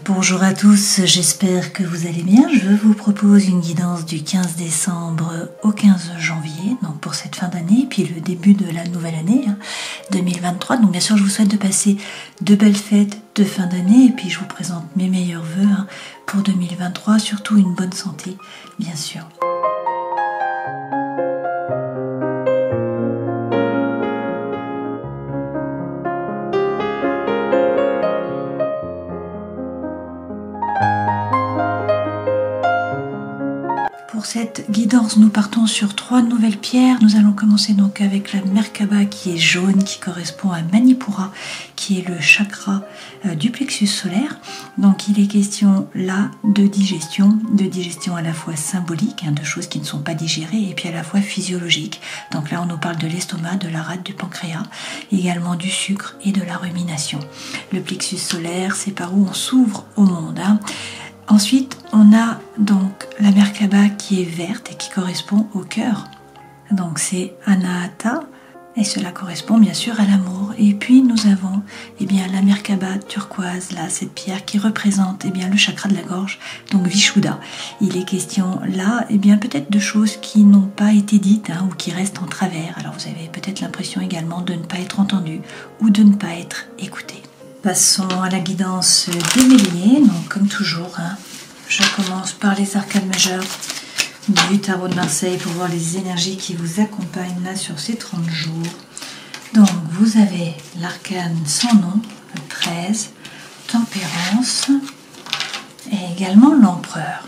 Bonjour à tous, j'espère que vous allez bien. Je vous propose une guidance du 15 décembre au 15 janvier, donc pour cette fin d'année, puis le début de la nouvelle année 2023. Donc bien sûr, je vous souhaite de passer de belles fêtes de fin d'année, et puis je vous présente mes meilleurs vœux pour 2023, surtout une bonne santé, bien sûr. Pour cette guidance, nous partons sur 3 nouvelles pierres. Nous allons commencer donc avec la Merkaba qui est jaune, qui correspond à Manipura, qui est le chakra du plexus solaire. Donc il est question là de digestion à la fois symbolique, de choses qui ne sont pas digérées, et puis à la fois physiologique. Donc là on nous parle de l'estomac, de la rate, du pancréas, également du sucre et de la rumination. Le plexus solaire, c'est par où on s'ouvre au monde. Ensuite, on a donc la Merkaba qui est verte et qui correspond au cœur. Donc c'est Anahata et cela correspond bien sûr à l'amour. Et puis nous avons la Merkaba turquoise, là, cette pierre qui représente le chakra de la gorge, donc Vishuddha. Il est question là peut-être de choses qui n'ont pas été dites ou qui restent en travers. Alors vous avez peut-être l'impression également de ne pas être entendu ou de ne pas être écouté. Passons à la guidance des béliers. Donc comme toujours, je commence par les arcanes majeures du tarot de Marseille pour voir les énergies qui vous accompagnent là sur ces 30 jours. Donc vous avez l'arcane sans nom, le 13, Tempérance et également l'Empereur.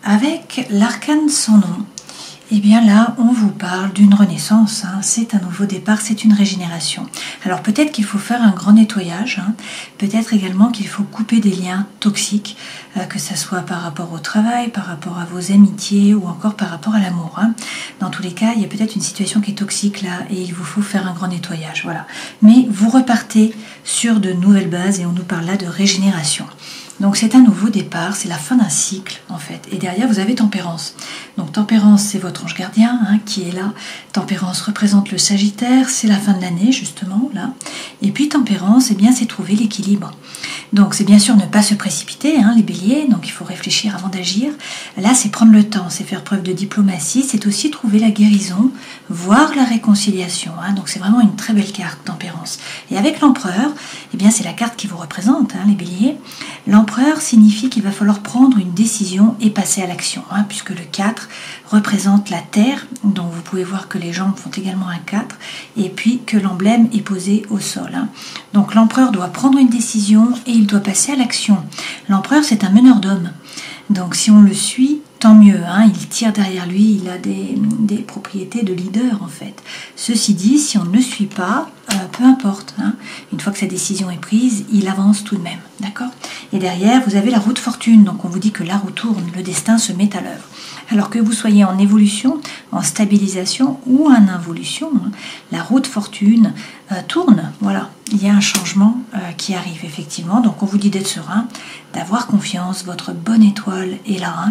Avec l'arcane sans nom, là, on vous parle d'une renaissance, c'est un nouveau départ, c'est une régénération. Alors peut-être qu'il faut faire un grand nettoyage, peut-être également qu'il faut couper des liens toxiques, que ce soit par rapport au travail, par rapport à vos amitiés ou encore par rapport à l'amour. Dans tous les cas, il y a peut-être une situation qui est toxique là et il vous faut faire un grand nettoyage. Voilà. Mais vous repartez sur de nouvelles bases et on nous parle là de régénération. Donc c'est un nouveau départ, c'est la fin d'un cycle en fait. Et derrière vous avez Tempérance. Donc Tempérance c'est votre ange gardien qui est là. Tempérance représente le Sagittaire, c'est la fin de l'année justement là. Et puis Tempérance, c'est trouver l'équilibre. Donc c'est bien sûr ne pas se précipiter les béliers, donc il faut réfléchir avant d'agir. Là c'est prendre le temps, c'est faire preuve de diplomatie, c'est aussi trouver la guérison, voire la réconciliation. Donc c'est vraiment une très belle carte Tempérance. Et avec l'Empereur, c'est la carte qui vous représente les béliers. L'Empereur signifie qu'il va falloir prendre une décision et passer à l'action, puisque le 4 représente la terre, donc vous pouvez voir que les jambes font également un 4, et puis que l'emblème est posé au sol. Donc l'Empereur doit prendre une décision et il doit passer à l'action. L'Empereur c'est un meneur d'hommes, donc si on le suit, tant mieux, il tire derrière lui, il a des propriétés de leader en fait. Ceci dit, si on ne le suit pas, peu importe, une fois que sa décision est prise, il avance tout de même, d'accord? Et derrière, vous avez la roue de fortune, donc on vous dit que la roue tourne, le destin se met à l'œuvre. Alors que vous soyez en évolution, en stabilisation ou en involution, la roue de fortune tourne, voilà. Il y a un changement qui arrive effectivement, donc on vous dit d'être serein, d'avoir confiance, votre bonne étoile est là,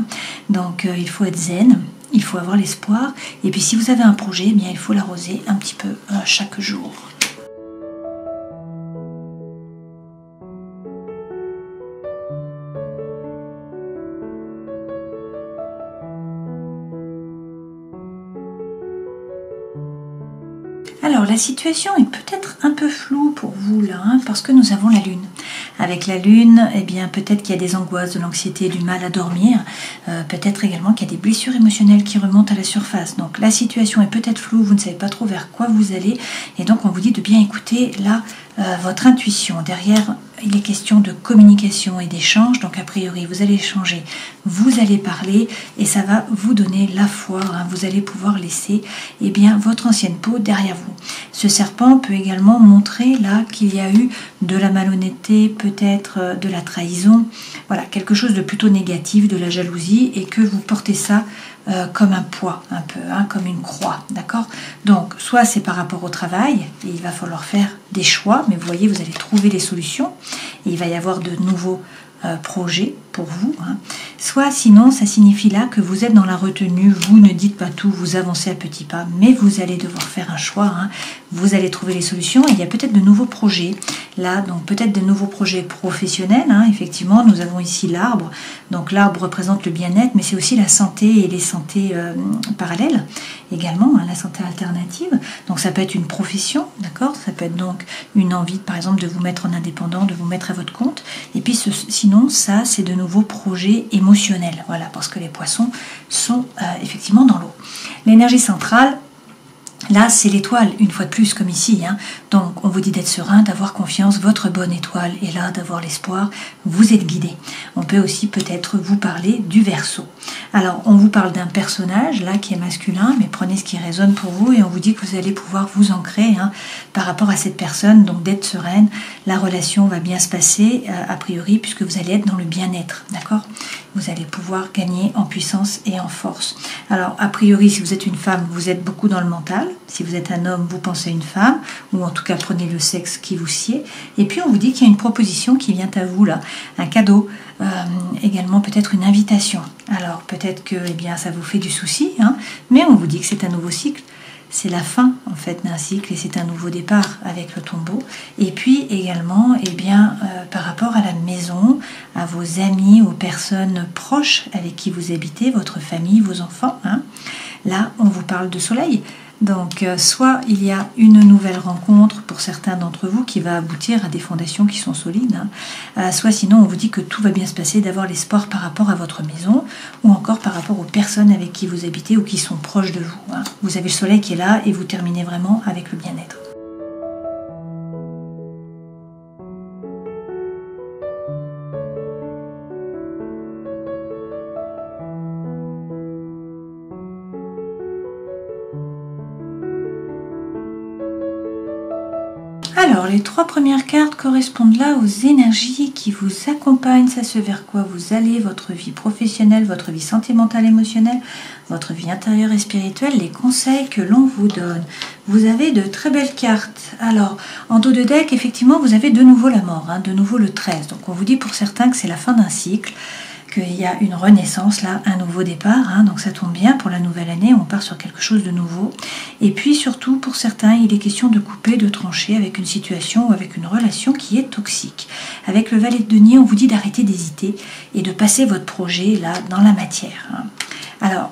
donc il faut être zen, il faut avoir l'espoir, et puis si vous avez un projet, il faut l'arroser un petit peu chaque jour. Alors la situation est peut-être un peu floue pour vous là, parce que nous avons la lune. Avec la lune, peut-être qu'il y a des angoisses, de l'anxiété, du mal à dormir, peut-être également qu'il y a des blessures émotionnelles qui remontent à la surface. Donc la situation est peut-être floue, vous ne savez pas trop vers quoi vous allez, et donc on vous dit de bien écouter là votre intuition. Derrière, il est question de communication et d'échange, donc a priori vous allez échanger, vous allez parler et ça va vous donner la foi, vous allez pouvoir laisser votre ancienne peau derrière vous. Ce serpent peut également montrer là qu'il y a eu de la malhonnêteté, peut-être de la trahison, voilà, quelque chose de plutôt négatif, de la jalousie, et que vous portez ça comme un poids, un peu, comme une croix, d'accord? Donc, soit c'est par rapport au travail, et il va falloir faire des choix, mais vous voyez, vous allez trouver les solutions, et il va y avoir de nouveaux projets pour vous, soit sinon ça signifie là que vous êtes dans la retenue, vous ne dites pas tout, vous avancez à petits pas, mais vous allez devoir faire un choix, vous allez trouver les solutions, et il y a peut-être de nouveaux projets Là, donc peut-être de nouveaux projets professionnels, hein. Effectivement, nous avons ici l'arbre. Donc l'arbre représente le bien-être, mais c'est aussi la santé et les santé parallèles également, hein, la santé alternative. Donc ça peut être une profession, d'accord? Ça peut être donc une envie, par exemple, de vous mettre en indépendant, de vous mettre à votre compte. Et puis sinon, ça, c'est de nouveaux projets émotionnels, voilà, parce que les poissons sont effectivement dans l'eau. L'énergie centrale, là, c'est l'étoile, une fois de plus, comme ici, hein. Donc, on vous dit d'être serein, d'avoir confiance, votre bonne étoile est là, d'avoir l'espoir, vous êtes guidé. On peut aussi peut-être vous parler du Verseau. Alors, on vous parle d'un personnage, là, qui est masculin, mais prenez ce qui résonne pour vous et on vous dit que vous allez pouvoir vous ancrer, hein, par rapport à cette personne, donc d'être sereine. La relation va bien se passer, a priori, puisque vous allez être dans le bien-être, d'accord? Vous allez pouvoir gagner en puissance et en force. Alors, a priori, si vous êtes une femme, vous êtes beaucoup dans le mental. Si vous êtes un homme, vous pensez à une femme, ou en tout cas, prenez le sexe qui vous sied. Et puis, on vous dit qu'il y a une proposition qui vient à vous, là, un cadeau, également peut-être une invitation. Alors, peut-être que eh bien, ça vous fait du souci, hein, mais on vous dit que c'est un nouveau cycle. C'est la fin en fait d'un cycle et c'est un nouveau départ avec le tombeau. Et puis également, eh bien, par rapport à la maison, à vos amis, aux personnes proches avec qui vous habitez, votre famille, vos enfants, hein, là, on vous parle de soleil. Donc, soit il y a une nouvelle rencontre pour certains d'entre vous qui va aboutir à des fondations qui sont solides, hein, soit sinon on vous dit que tout va bien se passer, d'avoir l'espoir par rapport à votre maison ou encore par rapport aux personnes avec qui vous habitez ou qui sont proches de vous, hein. Vous avez le soleil qui est là et vous terminez vraiment avec le bien-être. Alors, les 3 premières cartes correspondent là aux énergies qui vous accompagnent, ça c'est vers quoi vous allez, votre vie professionnelle, votre vie sentimentale, émotionnelle, votre vie intérieure et spirituelle, les conseils que l'on vous donne. Vous avez de très belles cartes. Alors, en dos de deck, effectivement, vous avez de nouveau la mort, hein, de nouveau le 13. Donc, on vous dit pour certains que c'est la fin d'un cycle, qu'il y a une renaissance, là, un nouveau départ, hein, donc ça tombe bien pour la nouvelle année, on part sur quelque chose de nouveau. Et puis surtout, pour certains, il est question de couper, de trancher avec une situation ou avec une relation qui est toxique. Avec le valet de denier, on vous dit d'arrêter d'hésiter et de passer votre projet, là, dans la matière, hein. Alors,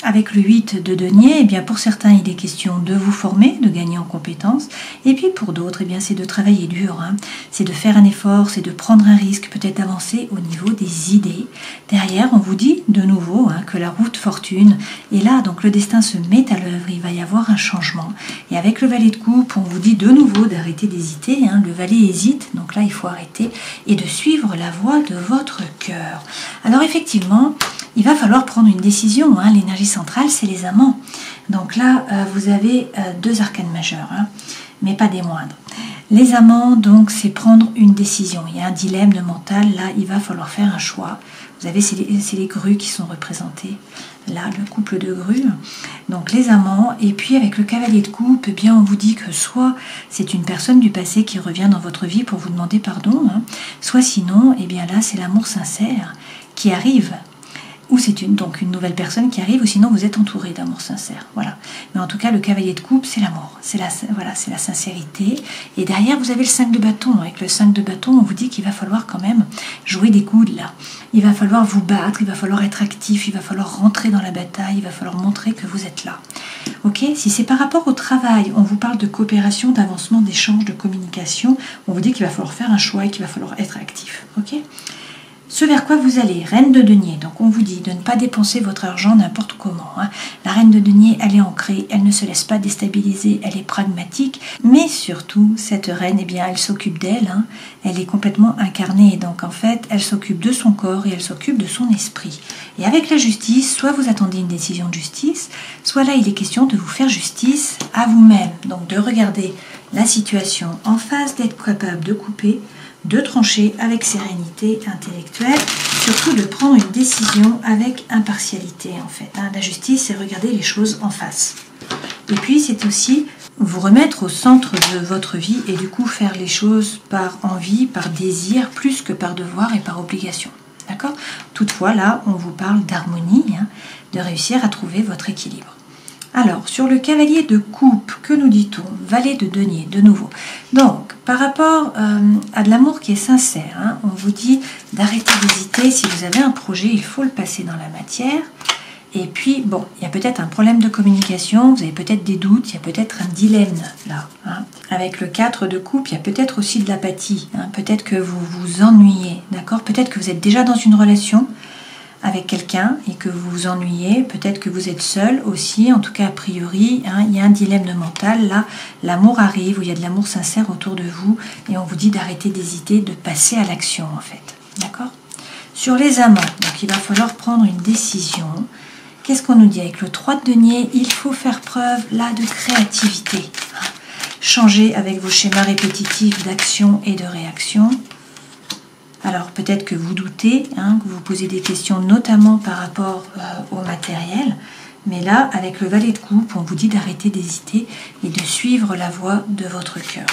avec le 8 de denier, eh bien, pour certains, il est question de vous former, de gagner en compétences. Et puis pour d'autres, eh bien, c'est de travailler dur, hein. C'est de faire un effort, c'est de prendre un risque, peut-être d'avancer au niveau des idées. Derrière, on vous dit de nouveau, hein, que la route fortune est là. Donc le destin se met à l'œuvre, il va y avoir un changement. Et avec le valet de coupe, on vous dit de nouveau d'arrêter d'hésiter, hein. Le valet hésite, donc là, il faut arrêter et de suivre la voie de votre cœur. Alors effectivement, il va falloir prendre une décision, hein. L'énergie centrale, c'est les amants. Donc là, vous avez 2 arcanes majeures, hein, mais pas des moindres. Les amants, donc, c'est prendre une décision. Il y a un dilemme de mental. Là, il va falloir faire un choix. Vous avez, c'est les grues qui sont représentées. Là, le couple de grues. Donc, les amants. Et puis, avec le cavalier de coupe, eh bien, on vous dit que soit c'est une personne du passé qui revient dans votre vie pour vous demander pardon, hein, soit sinon, eh bien là, c'est l'amour sincère qui arrive. Ou c'est donc une nouvelle personne qui arrive, ou sinon vous êtes entouré d'amour sincère. Voilà. Mais en tout cas, le cavalier de coupe, c'est l'amour. C'est la sincérité. Et derrière, vous avez le 5 de bâton. Avec le 5 de bâton, on vous dit qu'il va falloir quand même jouer des coudes là. Il va falloir vous battre, il va falloir être actif, il va falloir rentrer dans la bataille, il va falloir montrer que vous êtes là. Ok ? Si c'est par rapport au travail, on vous parle de coopération, d'avancement, d'échange, de communication, on vous dit qu'il va falloir faire un choix et qu'il va falloir être actif. Ok ? Ce vers quoi vous allez, reine de denier, donc on vous dit de ne pas dépenser votre argent n'importe comment, hein. La reine de denier, elle est ancrée, elle ne se laisse pas déstabiliser, elle est pragmatique, mais surtout, cette reine, eh bien, elle s'occupe d'elle, hein. Elle est complètement incarnée, donc en fait, elle s'occupe de son corps et elle s'occupe de son esprit. Et avec la justice, soit vous attendez une décision de justice, soit là, il est question de vous faire justice à vous-même, donc de regarder la situation en face, d'être capable de couper, de trancher avec sérénité intellectuelle, surtout de prendre une décision avec impartialité en fait. Hein. La justice, c'est regarder les choses en face. Et puis, c'est aussi vous remettre au centre de votre vie et du coup faire les choses par envie, par désir, plus que par devoir et par obligation. D'accord ? Toutefois, là, on vous parle d'harmonie, hein, de réussir à trouver votre équilibre. Alors, sur le cavalier de coupe, que nous dit-on ? Valet de denier, de nouveau. Donc, par rapport à de l'amour qui est sincère, hein, on vous dit d'arrêter d'hésiter. Si vous avez un projet, il faut le passer dans la matière. Et puis, bon, il y a peut-être un problème de communication, vous avez peut-être des doutes, il y a peut-être un dilemme là. Hein. Avec le 4 de coupe, il y a peut-être aussi de l'apathie. Hein. Peut-être que vous vous ennuyez, d'accord? Peut-être que vous êtes déjà dans une relation avec quelqu'un et que vous vous ennuyez. Peut-être que vous êtes seul aussi, en tout cas a priori. Hein, il y a un dilemme mental. Là, l'amour arrive, où il y a de l'amour sincère autour de vous et on vous dit d'arrêter d'hésiter, de passer à l'action en fait. D'accord? Sur les amants, donc il va falloir prendre une décision. Qu'est-ce qu'on nous dit avec le 3 de denier? Il faut faire preuve là de créativité. Changer avec vos schémas répétitifs d'action et de réaction. Alors peut-être que vous doutez, hein, que vous posez des questions notamment par rapport au matériel. Mais là, avec le valet de coupe, on vous dit d'arrêter d'hésiter et de suivre la voie de votre cœur.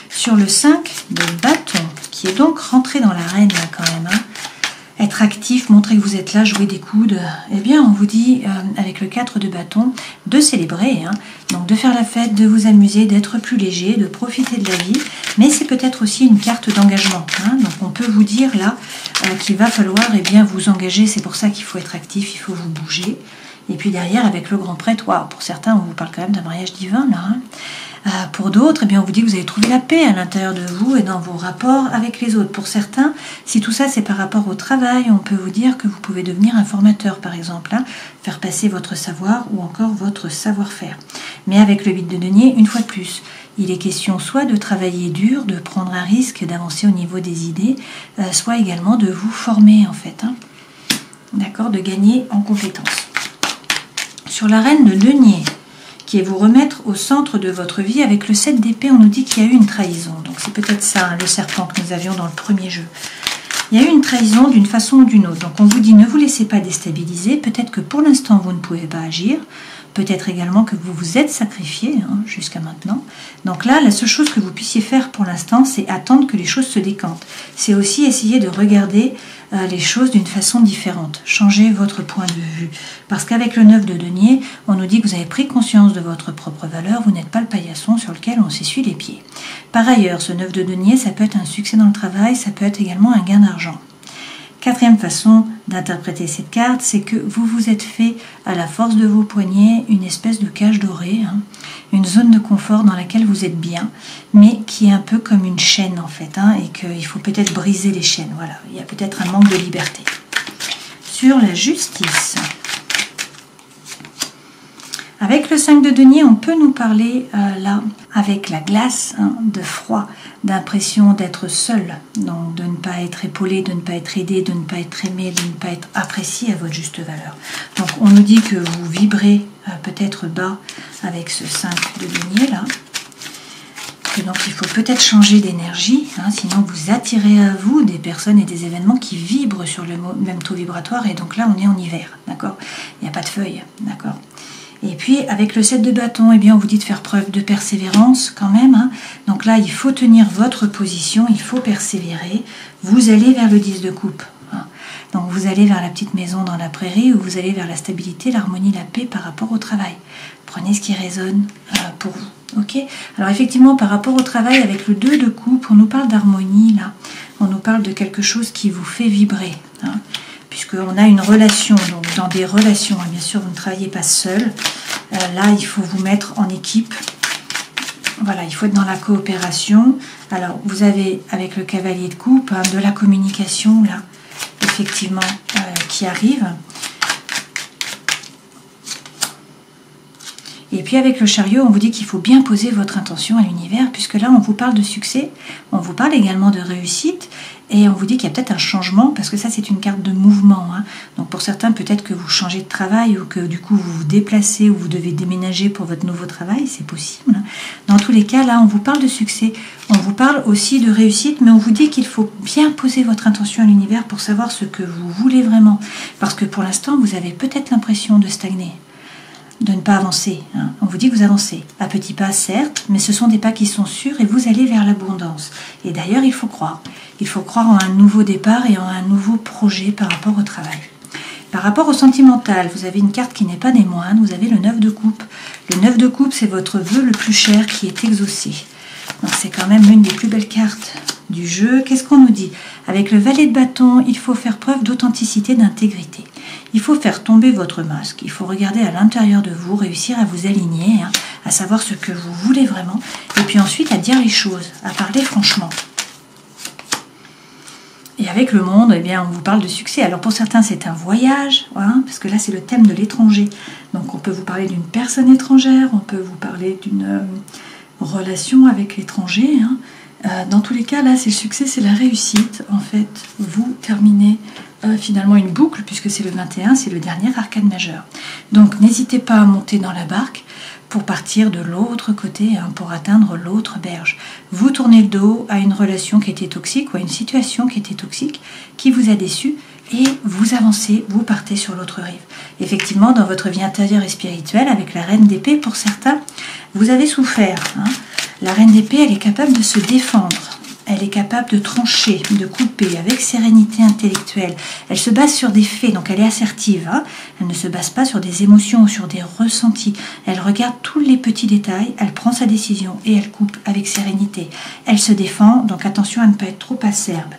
Sur le 5 de bâton, qui est donc rentré dans l'arène là quand même, hein, être actif, montrer que vous êtes là, jouer des coudes, eh bien on vous dit avec le 4 de bâton de célébrer, hein, donc de faire la fête, de vous amuser, d'être plus léger, de profiter de la vie, mais c'est peut-être aussi une carte d'engagement, hein, donc on peut vous dire là qu'il va falloir bien vous engager, c'est pour ça qu'il faut être actif, il faut vous bouger, et puis derrière avec le grand prêtre, wow, pour certains on vous parle quand même d'un mariage divin là, hein. Pour d'autres, eh bien, on vous dit que vous allez trouver la paix à l'intérieur de vous et dans vos rapports avec les autres. Pour certains, si tout ça c'est par rapport au travail, on peut vous dire que vous pouvez devenir un formateur par exemple, hein, faire passer votre savoir ou encore votre savoir-faire. Mais avec le 8 de denier, une fois de plus, il est question soit de travailler dur, de prendre un risque, d'avancer au niveau des idées, soit également de vous former en fait, hein, d'accord, de gagner en compétences. Sur la reine de denier, qui est vous remettre au centre de votre vie, avec le 7 d'épée, on nous dit qu'il y a eu une trahison. Donc c'est peut-être ça, hein, le serpent que nous avions dans le premier jeu. Il y a eu une trahison d'une façon ou d'une autre. Donc on vous dit ne vous laissez pas déstabiliser. Peut-être que pour l'instant vous ne pouvez pas agir. Peut-être également que vous vous êtes sacrifié, hein, jusqu'à maintenant. Donc là, la seule chose que vous puissiez faire pour l'instant, c'est attendre que les choses se décantent. C'est aussi essayer de regarder les choses d'une façon différente. Changer votre point de vue. Parce qu'avec le 9 de denier, on nous dit que vous avez pris conscience de votre propre valeur. Vous n'êtes pas le paillasson sur lequel on s'essuie les pieds. Par ailleurs, ce 9 de denier, ça peut être un succès dans le travail, ça peut être également un gain d'argent. Quatrième façon d'interpréter cette carte, c'est que vous vous êtes fait, à la force de vos poignets, une espèce de cage dorée, hein, une zone de confort dans laquelle vous êtes bien, mais qui est un peu comme une chaîne en fait, hein, et qu'il faut peut-être briser les chaînes. Voilà, il y a peut-être un manque de liberté. Sur la justice, avec le 5 de denier, on peut nous parler là, avec la glace, hein, de froid, d'impression d'être seul, donc de ne pas être épaulé, de ne pas être aidé, de ne pas être aimé, de ne pas être apprécié à votre juste valeur. Donc on nous dit que vous vibrez peut-être bas avec ce 5 de denier là. Et donc il faut peut-être changer d'énergie, hein, sinon vous attirez à vous des personnes et des événements qui vibrent sur le même taux vibratoire. Et donc là on est en hiver, d'accord? Il n'y a pas de feuilles, d'accord? Et puis avec le 7 de bâton, eh bien, on vous dit de faire preuve de persévérance quand même, hein. Donc là, il faut tenir votre position, il faut persévérer. Vous allez vers le 10 de coupe, hein. Donc vous allez vers la petite maison dans la prairie, ou vous allez vers la stabilité, l'harmonie, la paix par rapport au travail. Prenez ce qui résonne pour vous. Ok? Alors effectivement, par rapport au travail, avec le 2 de coupe, on nous parle d'harmonie là. On nous parle de quelque chose qui vous fait vibrer, hein. Puisqu'on a une relation, donc dans des relations, bien sûr vous ne travaillez pas seul, là il faut vous mettre en équipe, voilà, il faut être dans la coopération. Alors vous avez avec le cavalier de coupe, hein, de la communication là, effectivement, qui arrive. Et puis avec le chariot, on vous dit qu'il faut bien poser votre intention à l'univers, puisque là on vous parle de succès, on vous parle également de réussite, et on vous dit qu'il y a peut-être un changement, parce que ça c'est une carte de mouvement, hein. Donc pour certains peut-être que vous changez de travail, ou que du coup vous vous déplacez, ou vous devez déménager pour votre nouveau travail, c'est possible. Dans tous les cas, là on vous parle de succès, on vous parle aussi de réussite, mais on vous dit qu'il faut bien poser votre intention à l'univers pour savoir ce que vous voulez vraiment, parce que pour l'instant vous avez peut-être l'impression de stagner, de ne pas avancer, hein. On vous dit que vous avancez, à petits pas certes, mais ce sont des pas qui sont sûrs et vous allez vers l'abondance. Et d'ailleurs, il faut croire en un nouveau départ et en un nouveau projet par rapport au travail. Par rapport au sentimental, vous avez une carte qui n'est pas des moindres, vous avez le 9 de coupe. Le 9 de coupe, c'est votre vœu le plus cher qui est exaucé. Donc c'est quand même l'une des plus belles cartes du jeu. Qu'est-ce qu'on nous dit? Avec le valet de bâton, il faut faire preuve d'authenticité, d'intégrité. Il faut faire tomber votre masque. Il faut regarder à l'intérieur de vous, réussir à vous aligner, hein, à savoir ce que vous voulez vraiment. Et puis ensuite à dire les choses, à parler franchement. Et avec le monde, eh bien, on vous parle de succès. Alors pour certains, c'est un voyage, hein, parce que là, c'est le thème de l'étranger. Donc on peut vous parler d'une personne étrangère, on peut vous parler d'une relation avec l'étranger. Hein. Dans tous les cas, là, c'est le succès, c'est la réussite. En fait, vous terminez finalement une boucle, puisque c'est le 21, c'est le dernier arcane majeur. Donc n'hésitez pas à monter dans la barque pour partir de l'autre côté, hein, pour atteindre l'autre berge. Vous tournez le dos à une relation qui était toxique ou à une situation qui était toxique, qui vous a déçu, et vous avancez, vous partez sur l'autre rive. Effectivement, dans votre vie intérieure et spirituelle, avec la reine d'épée, pour certains, vous avez souffert. Hein. La reine d'épée, elle est capable de se défendre. Elle est capable de trancher, de couper avec sérénité intellectuelle. Elle se base sur des faits, donc elle est assertive. Hein. Elle ne se base pas sur des émotions ou sur des ressentis. Elle regarde tous les petits détails, elle prend sa décision et elle coupe avec sérénité. Elle se défend, donc attention à ne pas être trop acerbe.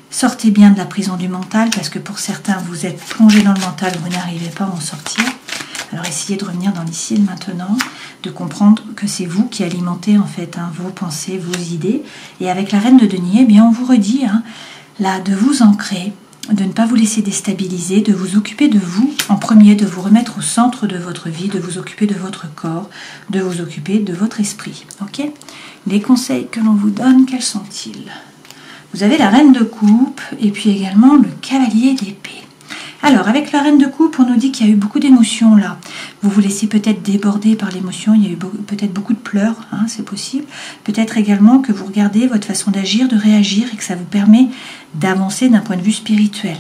Sortez bien de la prison du mental, parce que pour certains, vous êtes plongé dans le mental, vous n'arrivez pas à en sortir. Alors essayez de revenir dans l'ici et le maintenant, de comprendre que c'est vous qui alimentez en fait hein, vos pensées, vos idées. Et avec la reine de denier, eh bien on vous redit hein, là de vous ancrer, de ne pas vous laisser déstabiliser, de vous occuper de vous en premier, de vous remettre au centre de votre vie, de vous occuper de votre corps, de vous occuper de votre esprit. Ok ? Les conseils que l'on vous donne, quels sont-ils? Vous avez la reine de coupe et puis également le cavalier d'épée. Alors, avec la reine de coupe, on nous dit qu'il y a eu beaucoup d'émotions là. Vous vous laissez peut-être déborder par l'émotion, il y a eu peut-être beaucoup de pleurs, hein, c'est possible. Peut-être également que vous regardez votre façon d'agir, de réagir et que ça vous permet d'avancer d'un point de vue spirituel.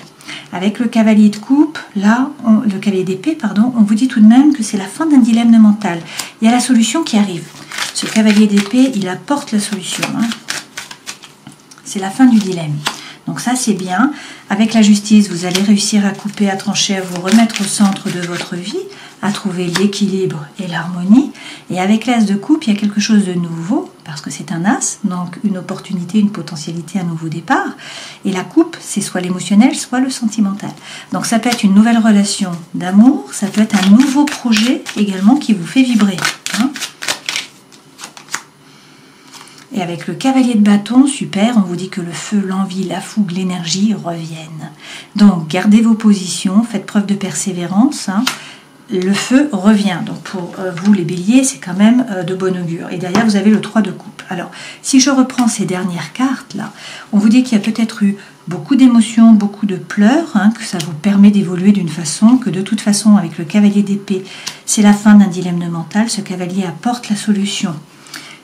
Avec le cavalier de coupe, là, le cavalier d'épée, pardon, on vous dit tout de même que c'est la fin d'un dilemme mental. Il y a la solution qui arrive. Ce cavalier d'épée, il apporte la solution. Hein. C'est la fin du dilemme. Donc ça, c'est bien. Avec la justice, vous allez réussir à couper, à trancher, à vous remettre au centre de votre vie, à trouver l'équilibre et l'harmonie. Et avec l'as de coupe, il y a quelque chose de nouveau, parce que c'est un as, donc une opportunité, une potentialité, un nouveau départ. Et la coupe, c'est soit l'émotionnel, soit le sentimental. Donc ça peut être une nouvelle relation d'amour, ça peut être un nouveau projet également qui vous fait vibrer. Hein. Et avec le cavalier de bâton, super, on vous dit que le feu, l'envie, la fougue, l'énergie reviennent. Donc, gardez vos positions, faites preuve de persévérance. Hein. Le feu revient. Donc, pour vous, les béliers, c'est quand même de bon augure. Et derrière, vous avez le 3 de coupe. Alors, si je reprends ces dernières cartes-là, on vous dit qu'il y a peut-être eu beaucoup d'émotions, beaucoup de pleurs, hein, que ça vous permet d'évoluer d'une façon, que de toute façon, avec le cavalier d'épée, c'est la fin d'un dilemme mental. Ce cavalier apporte la solution.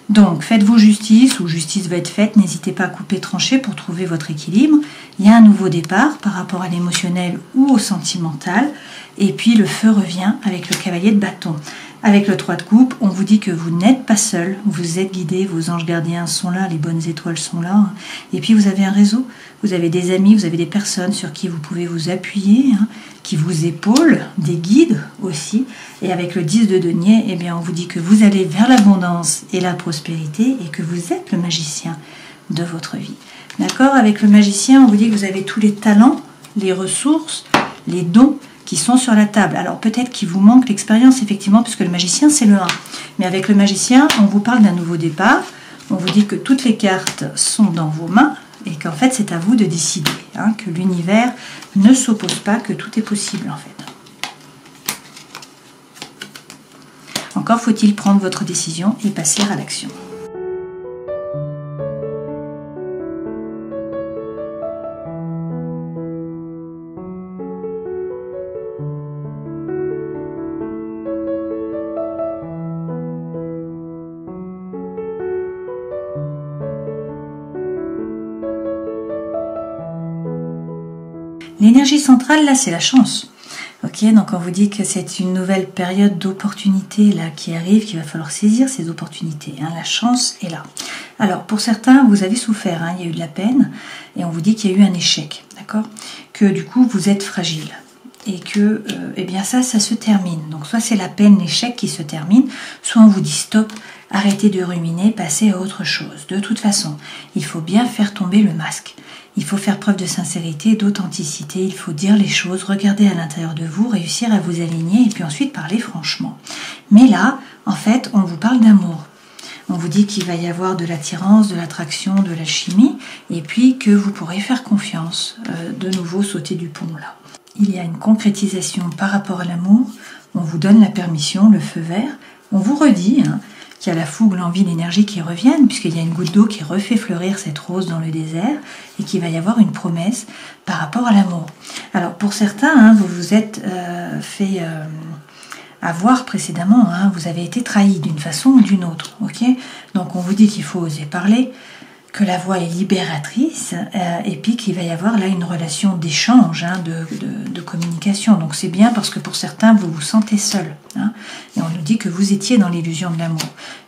Donc, faites-vous justice, ou justice va être faite, n'hésitez pas à couper, trancher pour trouver votre équilibre. Il y a un nouveau départ par rapport à l'émotionnel ou au sentimental, et puis le feu revient avec le cavalier de bâton. Avec le 3 de coupe, on vous dit que vous n'êtes pas seul, vous êtes guidé, vos anges gardiens sont là, les bonnes étoiles sont là, et puis vous avez un réseau, vous avez des amis, vous avez des personnes sur qui vous pouvez vous appuyer, hein, qui vous épaulent, des guides aussi. Et avec le 10 de denier, eh bien, on vous dit que vous allez vers l'abondance et la prospérité et que vous êtes le magicien de votre vie. D'accord? Avec le magicien, on vous dit que vous avez tous les talents, les ressources, les dons qui sont sur la table. Alors peut-être qu'il vous manque l'expérience, effectivement, puisque le magicien, c'est le 1. Mais avec le magicien, on vous parle d'un nouveau départ. On vous dit que toutes les cartes sont dans vos mains et qu'en fait, c'est à vous de décider, hein, que l'univers ne s'oppose pas, que tout est possible, en fait. Encore faut-il prendre votre décision et passer à l'action. L'énergie centrale, là, c'est la chance. Ok, donc on vous dit que c'est une nouvelle période d'opportunités là qui arrive, qu'il va falloir saisir ces opportunités. Hein, la chance est là. Alors, pour certains, vous avez souffert, hein, il y a eu de la peine, et on vous dit qu'il y a eu un échec, d'accord? Que du coup, vous êtes fragile. Et que, eh bien ça se termine. Donc, soit c'est la peine, l'échec qui se termine, soit on vous dit stop, arrêtez de ruminer, passez à autre chose. De toute façon, il faut bien faire tomber le masque. Il faut faire preuve de sincérité, d'authenticité, il faut dire les choses, regarder à l'intérieur de vous, réussir à vous aligner et puis ensuite parler franchement. Mais là, en fait, on vous parle d'amour. On vous dit qu'il va y avoir de l'attirance, de l'attraction, de l'alchimie et puis que vous pourrez faire confiance, de nouveau sauter du pont là. Il y a une concrétisation par rapport à l'amour, on vous donne la permission, le feu vert, on vous redit qu'il y a la fougue, l'envie, l'énergie qui reviennent, puisqu'il y a une goutte d'eau qui refait fleurir cette rose dans le désert, et qu'il va y avoir une promesse par rapport à l'amour. Alors pour certains, vous vous êtes fait avoir précédemment, vous avez été trahi d'une façon ou d'une autre, ok ? Donc on vous dit qu'il faut oser parler, que la voix est libératrice, et puis qu'il va y avoir là une relation d'échange, de communication. Donc c'est bien parce que pour certains, vous vous sentez seul. Et on nous dit que vous étiez dans l'illusion de l'amour.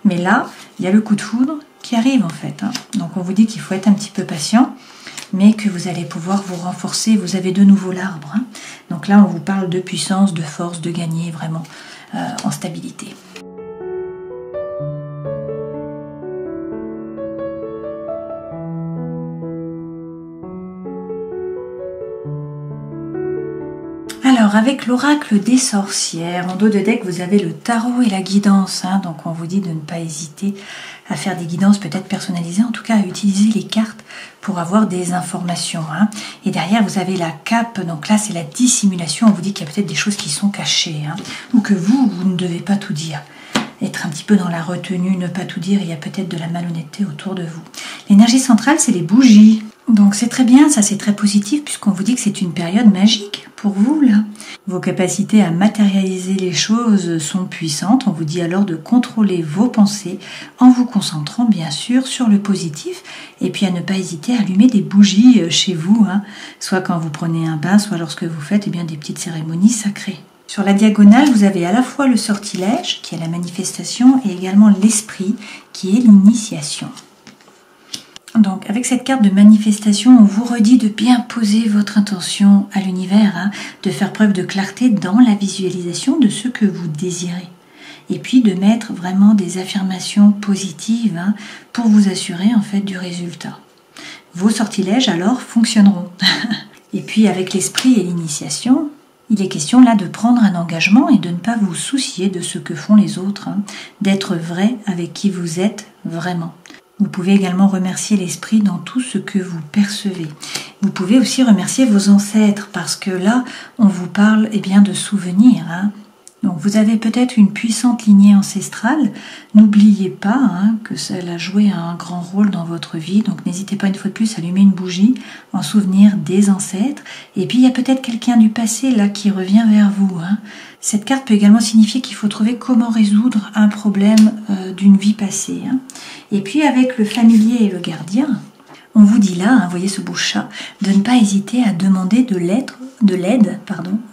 Mais là, il y a le coup de foudre qui arrive en fait. Donc on vous dit qu'il faut être un petit peu patient, mais que vous allez pouvoir vous renforcer. Vous avez de nouveau l'arbre. Donc là, on vous parle de puissance, de force, de gagner vraiment en stabilité. Alors, avec l'oracle des sorcières, en dos de deck, vous avez le tarot et la guidance. Donc, on vous dit de ne pas hésiter à faire des guidances peut-être personnalisées, en tout cas à utiliser les cartes pour avoir des informations. Et derrière, vous avez la cape. Donc là, c'est la dissimulation. On vous dit qu'il y a peut-être des choses qui sont cachées, ou que vous ne devez pas tout dire. Être un petit peu dans la retenue, ne pas tout dire, il y a peut-être de la malhonnêteté autour de vous. L'énergie centrale, c'est les bougies. Donc c'est très bien, ça c'est très positif puisqu'on vous dit que c'est une période magique pour vous là. Vos capacités à matérialiser les choses sont puissantes. On vous dit alors de contrôler vos pensées en vous concentrant bien sûr sur le positif et puis à ne pas hésiter à allumer des bougies chez vous, soit quand vous prenez un bain, soit lorsque vous faites des petites cérémonies sacrées. Sur la diagonale, vous avez à la fois le sortilège qui est la manifestation et également l'esprit qui est l'initiation. Donc avec cette carte de manifestation, on vous redit de bien poser votre intention à l'univers, de faire preuve de clarté dans la visualisation de ce que vous désirez. Et puis de mettre vraiment des affirmations positives pour vous assurer en fait du résultat. Vos sortilèges alors fonctionneront. Et puis avec l'esprit et l'initiation, il est question là de prendre un engagement et de ne pas vous soucier de ce que font les autres, d'être vrai avec qui vous êtes vraiment. Vous pouvez également remercier l'esprit dans tout ce que vous percevez. Vous pouvez aussi remercier vos ancêtres parce que là, on vous parle de souvenirs. Donc vous avez peut-être une puissante lignée ancestrale. N'oubliez pas que celle a joué un grand rôle dans votre vie. Donc n'hésitez pas une fois de plus à allumer une bougie en souvenir des ancêtres. Et puis il y a peut-être quelqu'un du passé là qui revient vers vous. Cette carte peut également signifier qu'il faut trouver comment résoudre un problème d'une vie passée. Et puis avec le familier et le gardien, on vous dit là, vous voyez ce beau chat, de ne pas hésiter à demander de l'aide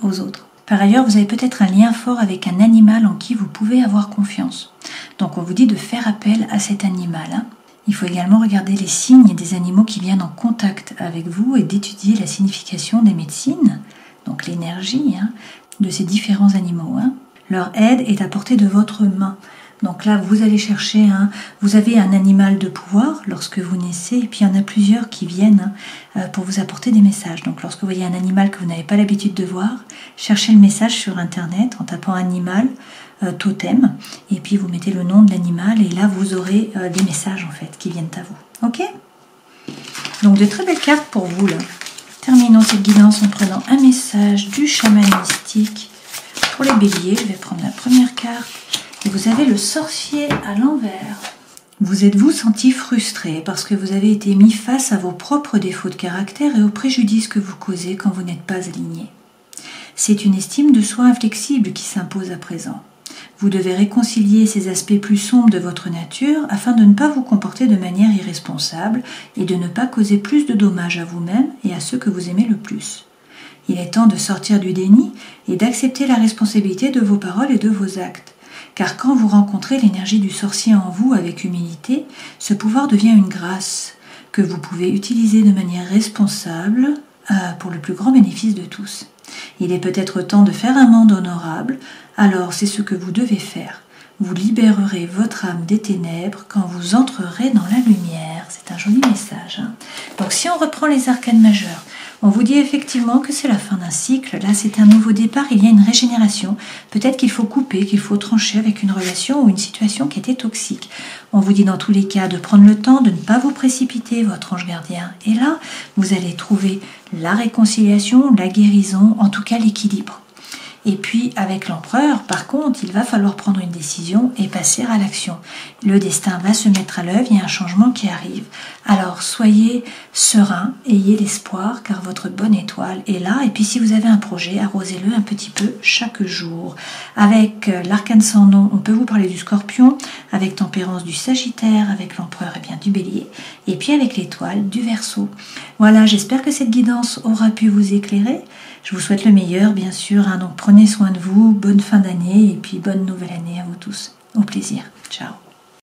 aux autres. Par ailleurs, vous avez peut-être un lien fort avec un animal en qui vous pouvez avoir confiance. Donc on vous dit de faire appel à cet animal. Il faut également regarder les signes des animaux qui viennent en contact avec vous et d'étudier la signification des médecines, donc l'énergie de ces différents animaux. Leur aide est à portée de votre main. Donc là, vous allez chercher, vous avez un animal de pouvoir lorsque vous naissez, et puis il y en a plusieurs qui viennent pour vous apporter des messages. Donc lorsque vous voyez un animal que vous n'avez pas l'habitude de voir, cherchez le message sur internet en tapant animal, totem, et puis vous mettez le nom de l'animal, et là vous aurez des messages en fait qui viennent à vous. Ok ? Donc de très belles cartes pour vous là. Terminons cette guidance en prenant un message du chaman mystique. Pour les béliers, je vais prendre la première carte. Et vous avez le sorcier à l'envers. Vous êtes-vous senti frustré parce que vous avez été mis face à vos propres défauts de caractère et aux préjudices que vous causez quand vous n'êtes pas aligné. C'est une estime de soi inflexible qui s'impose à présent. Vous devez réconcilier ces aspects plus sombres de votre nature afin de ne pas vous comporter de manière irresponsable et de ne pas causer plus de dommages à vous-même et à ceux que vous aimez le plus. Il est temps de sortir du déni et d'accepter la responsabilité de vos paroles et de vos actes. Car quand vous rencontrez l'énergie du sorcier en vous avec humilité, ce pouvoir devient une grâce que vous pouvez utiliser de manière responsable pour le plus grand bénéfice de tous. Il est peut-être temps de faire un monde honorable, alors c'est ce que vous devez faire. vous libérerez votre âme des ténèbres quand vous entrerez dans la lumière. C'est un joli message. Hein. Donc si on reprend les arcanes majeurs, on vous dit effectivement que c'est la fin d'un cycle. Là, c'est un nouveau départ, il y a une régénération. Peut-être qu'il faut couper, qu'il faut trancher avec une relation ou une situation qui était toxique. On vous dit dans tous les cas de prendre le temps, de ne pas vous précipiter, votre ange gardien. Et là, vous allez trouver la réconciliation, la guérison, en tout cas l'équilibre. Et puis avec l'empereur, par contre, il va falloir prendre une décision et passer à l'action. Le destin va se mettre à l'œuvre, il y a un changement qui arrive. Alors soyez serein, ayez l'espoir, car votre bonne étoile est là. Et puis si vous avez un projet, arrosez-le un petit peu chaque jour. Avec l'arcane sans nom, on peut vous parler du Scorpion, avec Tempérance du Sagittaire, avec l'empereur et bien du Bélier, et puis avec l'étoile du Verseau. Voilà, j'espère que cette guidance aura pu vous éclairer. Je vous souhaite le meilleur, bien sûr. Hein, donc prenez soin de vous, bonne fin d'année et puis bonne nouvelle année à vous tous. Au plaisir. Ciao.